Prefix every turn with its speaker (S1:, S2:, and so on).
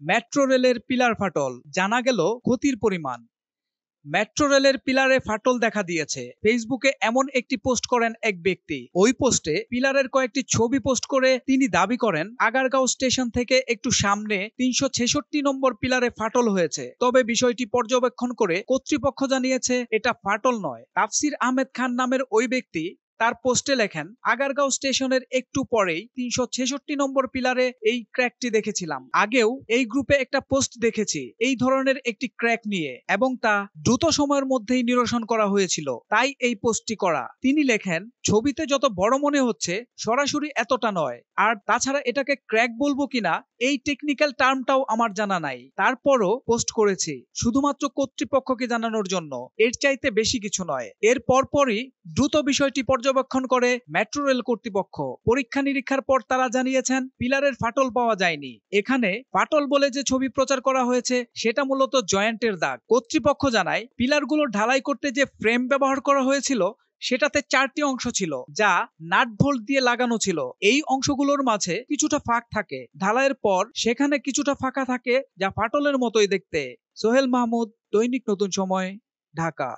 S1: Metro রেলের pillar ফাটল, জানা গেল ক্ষতির পরিমাণ। মেট্রো রেলের পিলারে ফাটল দেখা দিয়েছে। ফেসবুকে এমন একটি পোস্ট করেন এক ব্যক্তি। ওই পোস্টে পিলারের কয়েকটি ছবি পোস্ট করে তিনি দাবি করেন আগারগাঁও স্টেশন থেকে একটু সামনে ৩৬৬ নম্বর পিলারে ফাটল হয়েছে। তবে বিষয়টি পর্যবেক্ষণ করে কর্তৃপক্ষ জানিয়েছে এটা ফাটল নয়। তাফসির আহমেদ খান নামের ওই ব্যক্তি তার পোস্টে লেখেন, আগারগাঁও স্টেশনের একটু পরেই ৩৬৬ নম্বর পিলারে এই ক্র্যাকটি দেখেছিলাম। আগেও এই গ্রুপে একটা পোস্ট দেখেছি এই ধরনের একটি ক্র্যাক নিয়ে, এবং তা দ্রুত সময়ের মধ্যেই নিরসন করা হয়েছিল, তাই এই পোস্টটি করা। তিনি লেখেন, ছবিতে যত বড় মনে হচ্ছে সরাসরি এতটা নয়, আর তাছাড়া এটাকে ক্র্যাক বলবো কিনা এই টেকনিক্যাল টার্মটাও আমার জানা নাই। তারপরও পোস্ট করেছি শুধুমাত্র কর্তৃপক্ষকে জানানোর জন্য, এর চাইতে বেশি কিছু নয়। এর পরপরই দ্রুত বিষয়টি পর্যবেক্ষণ করে মেট্রো রেল কর্তৃপক্ষ। পরীক্ষা নিরীক্ষার পর তারা জানিয়েছেন পিলারের ফাটল পাওয়া যায়নি। এখানে ফাটল বলে যে ছবি প্রচার করা হয়েছে সেটা মূলত জয়েন্টের দাগ। কর্তৃপক্ষ জানায় পিলারগুলো ঢালাই করতে যে ফ্রেম ব্যবহার করা হয়েছিল সেটাতে 4টি অংশ ছিল যা নাট বোল্ট দিয়ে লাগানো ছিল। এই অংশগুলোর মাঝে কিছুটা ফাঁক থাকে, ঢালাইয়ের পর সেখানে কিছুটা ফাঁকা থাকে যা ফাটলের মতোই দেখতে। সোহেল মাহমুদ, দৈনিক নতুন সময়, ঢাকা।